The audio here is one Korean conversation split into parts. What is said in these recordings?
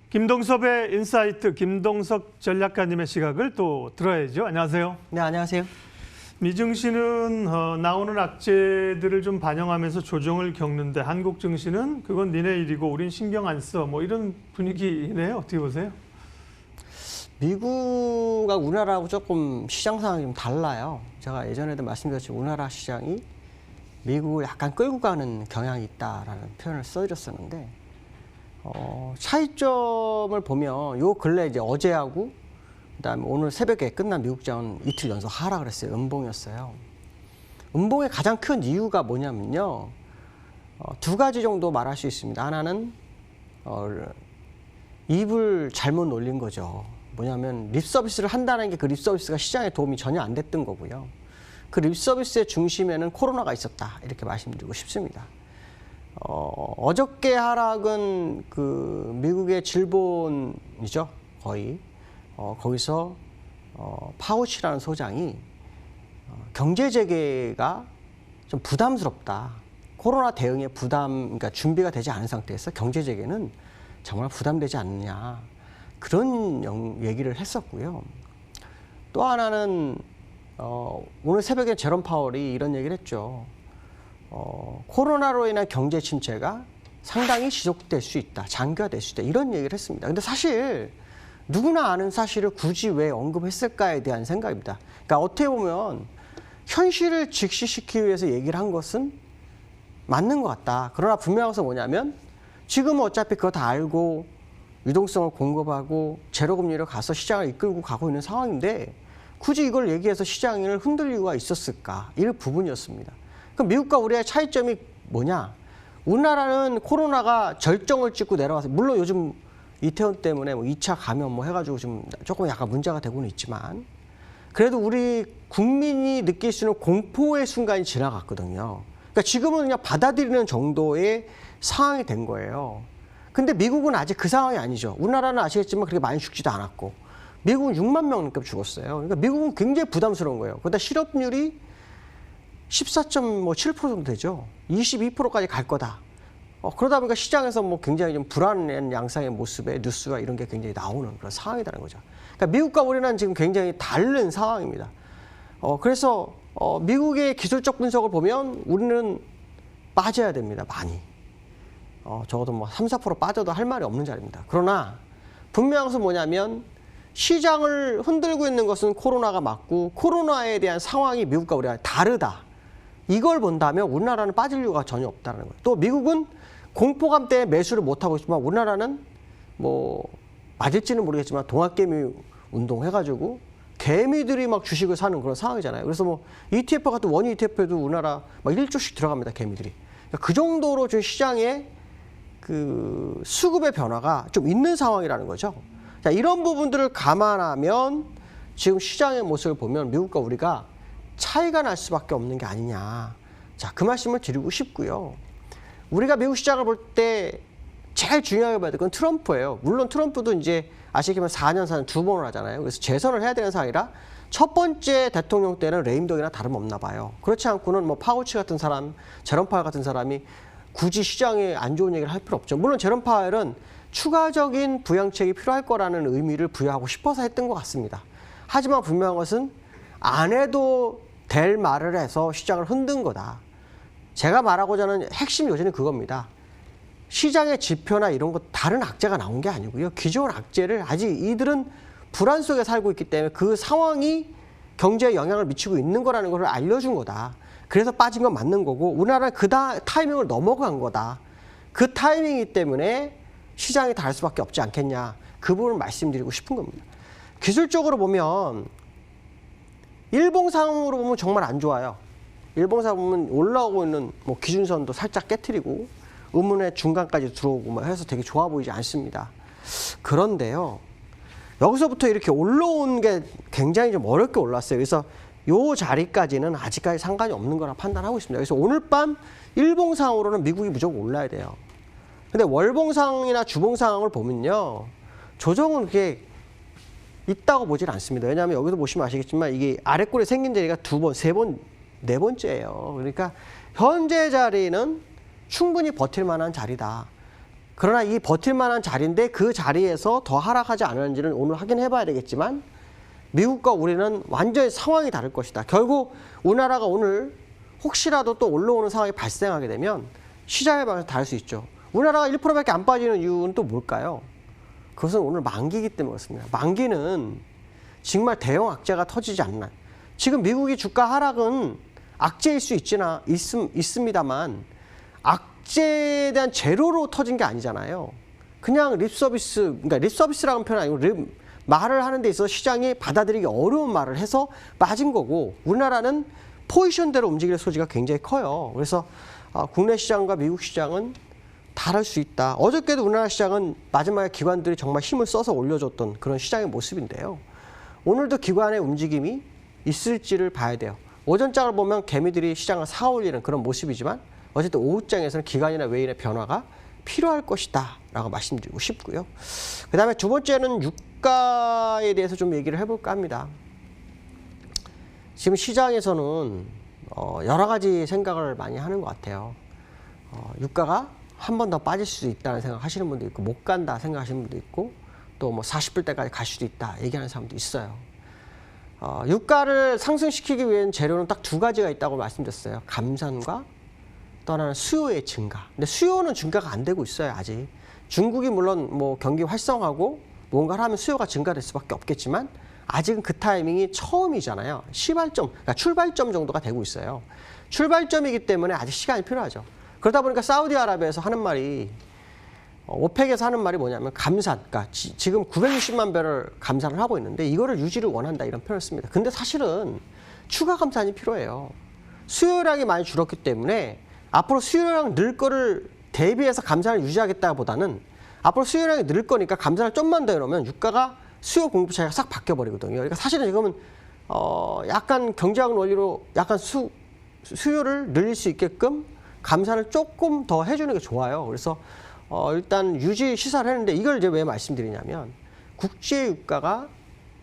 김동섭의 인사이트, 김동섭 전략가님의 시각을 또 들어야죠. 안녕하세요. 네, 안녕하세요. 미증 시는 나오는 악재들을 좀 반영하면서 조정을 겪는데 한국 증시는 그건 니네 일이고 우린 신경 안 써. 뭐 이런 분위기네요. 어떻게 보세요? 미국과 우리나라하고 조금 시장 상황이 좀 달라요. 제가 예전에도 말씀드렸지만 우리나라 시장이 미국을 약간 끌고 가는 경향이 있다라는 표현을 써드렸었는데 차이점을 보면 요 근래 이제 어제하고 그다음에 오늘 새벽에 끝난 미국장은 이틀 연속 하락을 했어요. 음봉이었어요. 음봉의 가장 큰 이유가 뭐냐면요. 두 가지 정도 말할 수 있습니다. 하나는 입을 잘못 놀린 거죠. 뭐냐면 립서비스를 한다는 게 그 립서비스가 시장에 도움이 전혀 안 됐던 거고요. 그 립서비스의 중심에는 코로나가 있었다. 이렇게 말씀드리고 싶습니다. 어저께 하락은 그 미국의 질본이죠. 거의. 거기서 파우치라는 소장이 경제 재개가 좀 부담스럽다. 코로나 대응에 그러니까 준비가 되지 않은 상태에서 경제 재개는 정말 부담되지 않느냐. 그런 얘기를 했었고요. 또 하나는 오늘 새벽에 제롬 파월이 이런 얘기를 했죠. 코로나로 인한 경제 침체가 상당히 지속될 수 있다. 장기화될 수 있다. 이런 얘기를 했습니다. 근데 사실 누구나 아는 사실을 굳이 왜 언급했을까에 대한 생각입니다. 그러니까 어떻게 보면 현실을 직시시키기 위해서 얘기를 한 것은 맞는 것 같다. 그러나 분명한 것은 뭐냐면 지금은 어차피 그거 다 알고 유동성을 공급하고 제로금리로 가서 시장을 이끌고 가고 있는 상황인데 굳이 이걸 얘기해서 시장을 흔들 이유가 있었을까? 이 부분이었습니다. 그럼 미국과 우리의 차이점이 뭐냐? 우리나라는 코로나가 절정을 찍고 내려와서 물론 요즘 이태원 때문에 뭐 2차 감염 뭐 해가지고 좀 조금 약간 문제가 되고는 있지만 그래도 우리 국민이 느낄 수 있는 공포의 순간이 지나갔거든요. 그러니까 지금은 그냥 받아들이는 정도의 상황이 된 거예요. 근데 미국은 아직 그 상황이 아니죠. 우리나라는 아시겠지만 그렇게 많이 죽지도 않았고 미국은 6만 명 넘게 죽었어요. 그러니까 미국은 굉장히 부담스러운 거예요. 그러다 실업률이 14.7% 정도 되죠. 22%까지 갈 거다. 그러다 보니까 시장에서 뭐 굉장히 좀 불안한 양상의 모습의 뉴스가 이런 게 굉장히 나오는 그런 상황이라는 거죠. 그러니까 미국과 우리는 지금 굉장히 다른 상황입니다. 그래서 미국의 기술적 분석을 보면 우리는 빠져야 됩니다. 많이. 적어도 뭐 3, 4% 빠져도 할 말이 없는 자리입니다. 그러나 분명한 것은 뭐냐면 시장을 흔들고 있는 것은 코로나가 맞고 코로나에 대한 상황이 미국과 우리가 다르다. 이걸 본다면 우리나라는 빠질 이유가 전혀 없다는 거예요. 또 미국은 공포감 때문에 매수를 못하고 있지만 우리나라는 뭐 맞을지는 모르겠지만 동학개미 운동해가지고 개미들이 막 주식을 사는 그런 상황이잖아요. 그래서 뭐 ETF 같은 원유 ETF에도 우리나라 막 1조씩 들어갑니다. 개미들이. 그 정도로 좀 시장에 그 수급의 변화가 좀 있는 상황이라는 거죠. 자, 이런 부분들을 감안하면 지금 시장의 모습을 보면 미국과 우리가 차이가 날 수밖에 없는 게 아니냐. 자, 그 말씀을 드리고 싶고요. 우리가 미국 시장을 볼 때 제일 중요하게 봐야 될 건 트럼프예요. 물론 트럼프도 이제 아시겠지만 4년 4년 두 번을 하잖아요. 그래서 재선을 해야 되는 상황이라 첫 번째 대통령 때는 레임덕이나 다름없나 봐요. 그렇지 않고는 뭐 파우치 같은 사람, 제롬 파웰 같은 사람이 굳이 시장에 안 좋은 얘기를 할 필요 없죠. 물론 제롬 파웰은 추가적인 부양책이 필요할 거라는 의미를 부여하고 싶어서 했던 것 같습니다. 하지만 분명한 것은 안 해도 될 말을 해서 시장을 흔든 거다. 제가 말하고자 하는 핵심 요지는 그겁니다. 시장의 지표나 이런 것 다른 악재가 나온 게 아니고요. 기존 악재를 아직 이들은 불안 속에 살고 있기 때문에 그 상황이 경제에 영향을 미치고 있는 거라는 걸 알려준 거다. 그래서 빠진 건 맞는 거고 우리나라는 그 타이밍을 넘어간 거다. 그 타이밍이기 때문에 시장이 다를 수밖에 없지 않겠냐. 그 부분을 말씀드리고 싶은 겁니다. 기술적으로 보면 일봉상으로 보면 정말 안 좋아요. 일봉상 보면 올라오고 있는 뭐 기준선도 살짝 깨트리고 음운의 중간까지 들어오고 뭐 해서 되게 좋아 보이지 않습니다. 그런데요. 여기서부터 이렇게 올라온 게 굉장히 좀 어렵게 올랐어요. 그래서 요 자리까지는 아직까지 상관이 없는 거라 판단하고 있습니다. 그래서 오늘 밤 일봉상으로는 미국이 무조건 올라야 돼요. 근데 월봉상이나 주봉상을 보면요. 조정은 그게 있다고 보질 않습니다. 왜냐하면 여기서 보시면 아시겠지만 이게 아래꼴에 생긴 자리가 두 번, 세 번, 네 번째예요. 그러니까 현재 자리는 충분히 버틸 만한 자리다. 그러나 이 버틸 만한 자리인데 그 자리에서 더 하락하지 않았는지는 오늘 확인해 봐야 되겠지만 미국과 우리는 완전히 상황이 다를 것이다. 결국 우리나라가 오늘 혹시라도 또 올라오는 상황이 발생하게 되면 시장의 방향이 다를 수 있죠. 우리나라가 1%밖에 안 빠지는 이유는 또 뭘까요? 그것은 오늘 만기이기 때문에 그렇습니다. 만기는 정말 대형 악재가 터지지 않나. 지금 미국이 주가 하락은 악재일 수 있습니다만 악재에 대한 재료로 터진 게 아니잖아요. 그냥 립서비스, 그러니까 립서비스라는 표현은 아니고 말을 하는 데 있어서 시장이 받아들이기 어려운 말을 해서 빠진 거고 우리나라는 포지션대로 움직일 소지가 굉장히 커요. 그래서 국내 시장과 미국 시장은 다를 수 있다. 어저께도 우리나라 시장은 마지막에 기관들이 정말 힘을 써서 올려줬던 그런 시장의 모습인데요. 오늘도 기관의 움직임이 있을지를 봐야 돼요. 오전장을 보면 개미들이 시장을 사올리는 그런 모습이지만 어쨌든 오후장에서는 기관이나 외인의 변화가 필요할 것이다 라고 말씀드리고 싶고요. 그 다음에 두 번째는 유가에 대해서 좀 얘기를 해볼까 합니다. 지금 시장에서는 여러 가지 생각을 많이 하는 것 같아요. 유가가 한 번 더 빠질 수도 있다는 생각 하시는 분도 있고 못 간다 생각하시는 분도 있고 또 뭐 40불 때까지 갈 수도 있다 얘기하는 사람도 있어요. 유가를 상승시키기 위한 재료는 딱 두 가지가 있다고 말씀드렸어요. 감산과 또 하나는 수요의 증가. 근데 수요는 증가가 안 되고 있어요, 아직. 중국이 물론 뭐 경기 활성화하고 뭔가를 하면 수요가 증가될 수밖에 없겠지만 아직은 그 타이밍이 처음이잖아요. 시발점, 그러니까 출발점 정도가 되고 있어요. 출발점이기 때문에 아직 시간이 필요하죠. 그러다 보니까 사우디아라비아에서 하는 말이 오펙에서 하는 말이 뭐냐면 감산, 그러니까 지금 960만 배럴 감산을 하고 있는데 이거를 유지를 원한다 이런 표현을 씁니다. 근데 사실은 추가 감산이 필요해요. 수요량이 많이 줄었기 때문에 앞으로 수요량 늘 거를 대비해서 감산을 유지하겠다보다는 앞으로 수요량이 늘 거니까 감산을 좀만 더 해놓으면 유가가 수요 공급 차이가 싹 바뀌어버리거든요. 그러니까 사실은 지금은 약간 경제학 논리로 약간 수요를 늘릴 수 있게끔 감산을 조금 더 해주는 게 좋아요. 그래서 일단 유지 시사를 했는데 이걸 이제 왜 말씀드리냐면 국제 유가가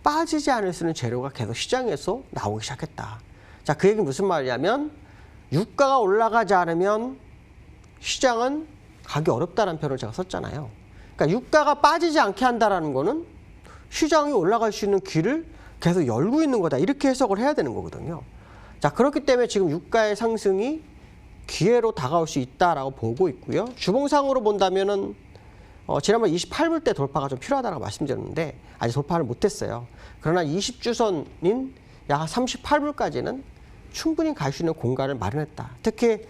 빠지지 않을 수 있는 재료가 계속 시장에서 나오기 시작했다. 자, 그 얘기는 무슨 말이냐면 유가가 올라가지 않으면 시장은 가기 어렵다는 표현을 제가 썼잖아요. 그러니까 유가가 빠지지 않게 한다는 거는 시장이 올라갈 수 있는 길을 계속 열고 있는 거다. 이렇게 해석을 해야 되는 거거든요. 자, 그렇기 때문에 지금 유가의 상승이 기회로 다가올 수 있다라고 보고 있고요. 주봉상으로 본다면은 지난번 28불 때 돌파가 좀 필요하다고 말씀드렸는데 아직 돌파를 못했어요. 그러나 20주선인 약 38불까지는 충분히 갈 수 있는 공간을 마련했다. 특히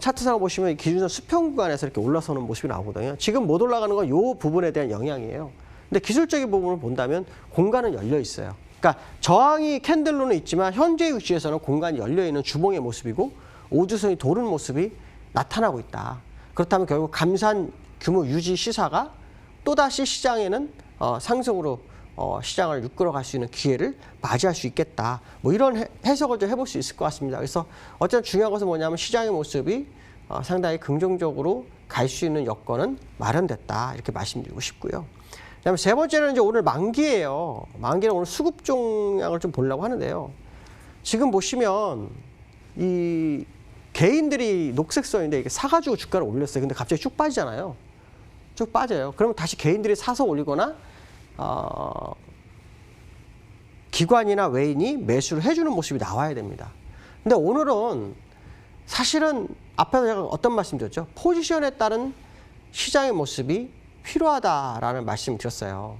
차트상을 보시면 기준선 수평 구간에서 이렇게 올라서는 모습이 나오거든요. 지금 못 올라가는 건 이 부분에 대한 영향이에요. 근데 기술적인 부분을 본다면 공간은 열려 있어요. 그러니까 저항이 캔들로는 있지만 현재 위치에서는 공간이 열려 있는 주봉의 모습이고 오주선이 도는 모습이 나타나고 있다. 그렇다면 결국 감산 규모 유지 시사가 또다시 시장에는 상승으로 시장을 이끌어갈 수 있는 기회를 맞이할 수 있겠다. 뭐 이런 해석을 좀 해볼 수 있을 것 같습니다. 그래서 어쨌든 중요한 것은 뭐냐면 시장의 모습이 상당히 긍정적으로 갈 수 있는 여건은 마련됐다. 이렇게 말씀드리고 싶고요. 그다음에 세 번째는 이제 오늘 만기예요. 만기는 오늘 수급 종량을 좀 보려고 하는데요. 지금 보시면 이 개인들이 녹색선인데 이게 사가지고 주가를 올렸어요. 근데 갑자기 쭉 빠지잖아요. 쭉 빠져요. 그러면 다시 개인들이 사서 올리거나 기관이나 외인이 매수를 해주는 모습이 나와야 됩니다. 근데 오늘은 사실은 앞에서 제가 어떤 말씀 드렸죠? 포지션에 따른 시장의 모습이 필요하다라는 말씀을 드렸어요.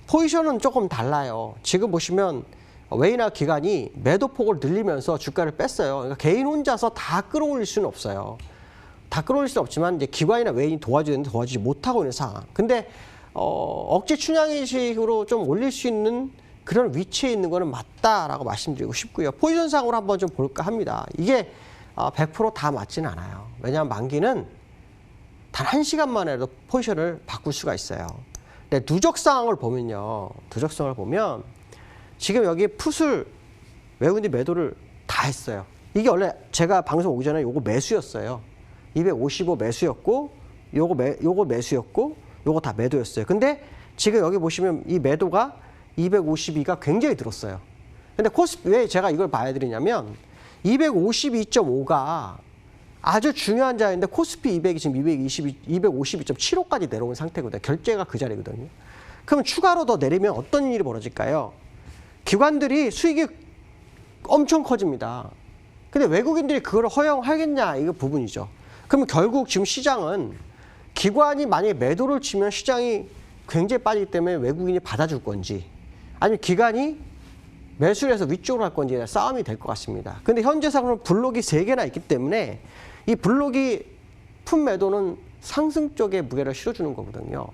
포지션은 조금 달라요. 지금 보시면 외인화 기관이 매도폭을 늘리면서 주가를 뺐어요. 그러니까 개인 혼자서 다 끌어올릴 수는 없어요. 다 끌어올릴 수는 없지만 이제 기관이나 외인이 도와주는데 도와주지 못하고 있는 상황. 근데 억지 춘향식으로 좀 올릴 수 있는 그런 위치에 있는 거는 맞다라고 말씀드리고 싶고요. 포지션상으로 한번 좀 볼까 합니다. 이게 100% 다 맞지는 않아요. 왜냐하면 만기는 단 1시간 만에도 포지션을 바꿀 수가 있어요. 근데 누적 상황을 보면요. 누적 상황을 보면 지금 여기 풋을 외국인들이 매도를 다 했어요. 이게 원래 제가 방송 오기 전에 요거 매수였어요. 255 매수였고 요거 매수였고 요거 다 매도였어요. 근데 지금 여기 보시면 이 매도가 252가 굉장히 들었어요. 근데 코스피 왜 제가 이걸 봐야 되냐면 252.5가 아주 중요한 자리인데 코스피 200이 지금 252.75까지 내려온 상태거든요. 결제가 그 자리거든요. 그럼 추가로 더 내리면 어떤 일이 벌어질까요? 기관들이 수익이 엄청 커집니다. 근데 외국인들이 그걸 허용하겠냐 이거 부분이죠. 그러면 결국 지금 시장은 기관이 만약에 매도를 치면 시장이 굉장히 빠지기 때문에 외국인이 받아줄 건지 아니면 기관이 매수를 해서 위쪽으로 할 건지 싸움이 될 것 같습니다. 근데 현재상으로는 블록이 3개나 있기 때문에 이 블록이 품 매도는 상승 쪽에 무게를 실어주는 거거든요.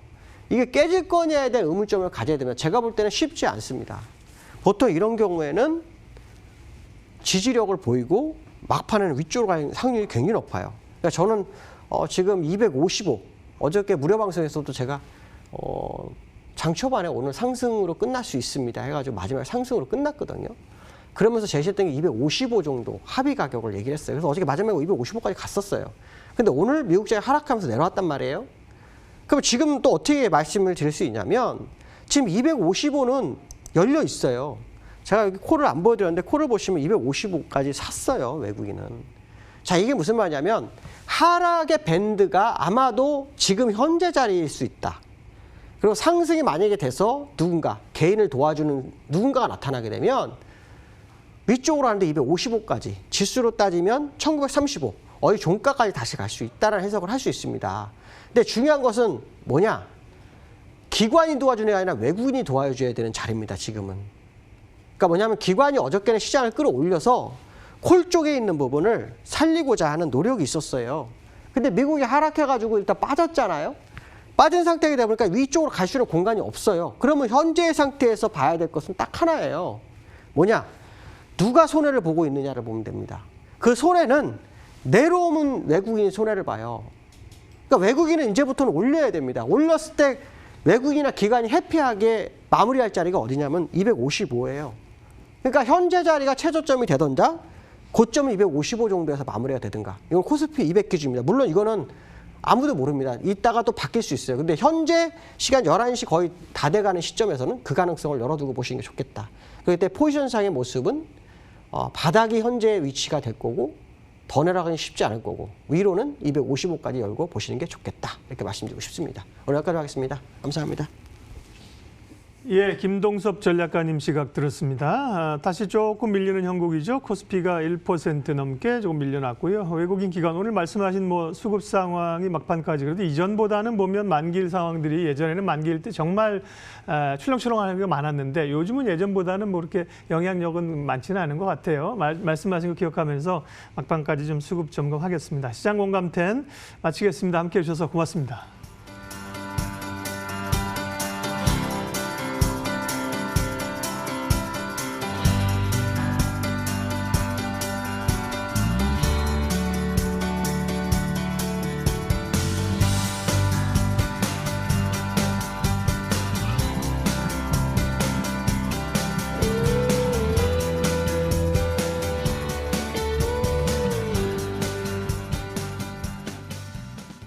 이게 깨질 거냐에 대한 의문점을 가져야 되면 제가 볼 때는 쉽지 않습니다. 보통 이런 경우에는 지지력을 보이고 막판에는 위쪽으로 가는 확률이 굉장히 높아요. 그러니까 저는 지금 255 어저께 무료 방송에서도 제가 장 초반에 오늘 상승으로 끝날 수 있습니다 해가지고 마지막에 상승으로 끝났거든요. 그러면서 제시했던 게 255 정도 합의 가격을 얘기를 했어요. 그래서 어저께 마지막에 255까지 갔었어요. 근데 오늘 미국장이 하락하면서 내려왔단 말이에요. 그럼 지금 또 어떻게 말씀을 드릴 수 있냐면 지금 255는 열려 있어요. 제가 여기 콜을 안 보여드렸는데 콜을 보시면 255까지 샀어요. 외국인은. 자, 이게 무슨 말이냐면 하락의 밴드가 아마도 지금 현재 자리일 수 있다. 그리고 상승이 만약에 돼서 누군가 개인을 도와주는 누군가가 나타나게 되면 위쪽으로 하는데 255까지 지수로 따지면 1935 어이 종가까지 다시 갈 수 있다는 해석을 할 수 있습니다. 근데 중요한 것은 뭐냐? 기관이 도와주는 게 아니라 외국인이 도와줘야 되는 자리입니다. 지금은. 그러니까 뭐냐면 기관이 어저께는 시장을 끌어올려서 콜 쪽에 있는 부분을 살리고자 하는 노력이 있었어요. 근데 미국이 하락해가지고 일단 빠졌잖아요. 빠진 상태가 되다 보니까 위쪽으로 갈 수 있는 공간이 없어요. 그러면 현재의 상태에서 봐야 될 것은 딱 하나예요. 뭐냐? 누가 손해를 보고 있느냐를 보면 됩니다. 그 손해는 내려오면 외국인이 손해를 봐요. 그러니까 외국인은 이제부터는 올려야 됩니다. 올렸을 때 외국인이나 기관이 해피하게 마무리할 자리가 어디냐면 255예요. 그러니까 현재 자리가 최저점이 되던가 고점이 255 정도에서 마무리가 되든가. 이건 코스피 200 기준입니다. 물론 이거는 아무도 모릅니다. 이따가 또 바뀔 수 있어요. 근데 현재 시간 11시 거의 다 돼가는 시점에서는 그 가능성을 열어두고 보시는 게 좋겠다. 그때 포지션상의 모습은 바닥이 현재의 위치가 될 거고 더 내려가기 쉽지 않을 거고 위로는 255까지 열고 보시는 게 좋겠다. 이렇게 말씀드리고 싶습니다. 오늘 여기까지 하겠습니다. 감사합니다. 예, 김동섭 전략가님 시각 들었습니다. 다시 조금 밀리는 형국이죠. 코스피가 1% 넘게 조금 밀려났고요. 외국인 기관 오늘 말씀하신 수급 상황이 막판까지 그래도 이전보다는 보면 만기일 상황들이 예전에는 만기일 때 정말 출렁출렁하는 게 많았는데 요즘은 예전보다는 그렇게 영향력은 많지는 않은 것 같아요. 말씀하신 거 기억하면서 막판까지 좀 수급 점검하겠습니다. 시장 공감 10 마치겠습니다. 함께해 주셔서 고맙습니다.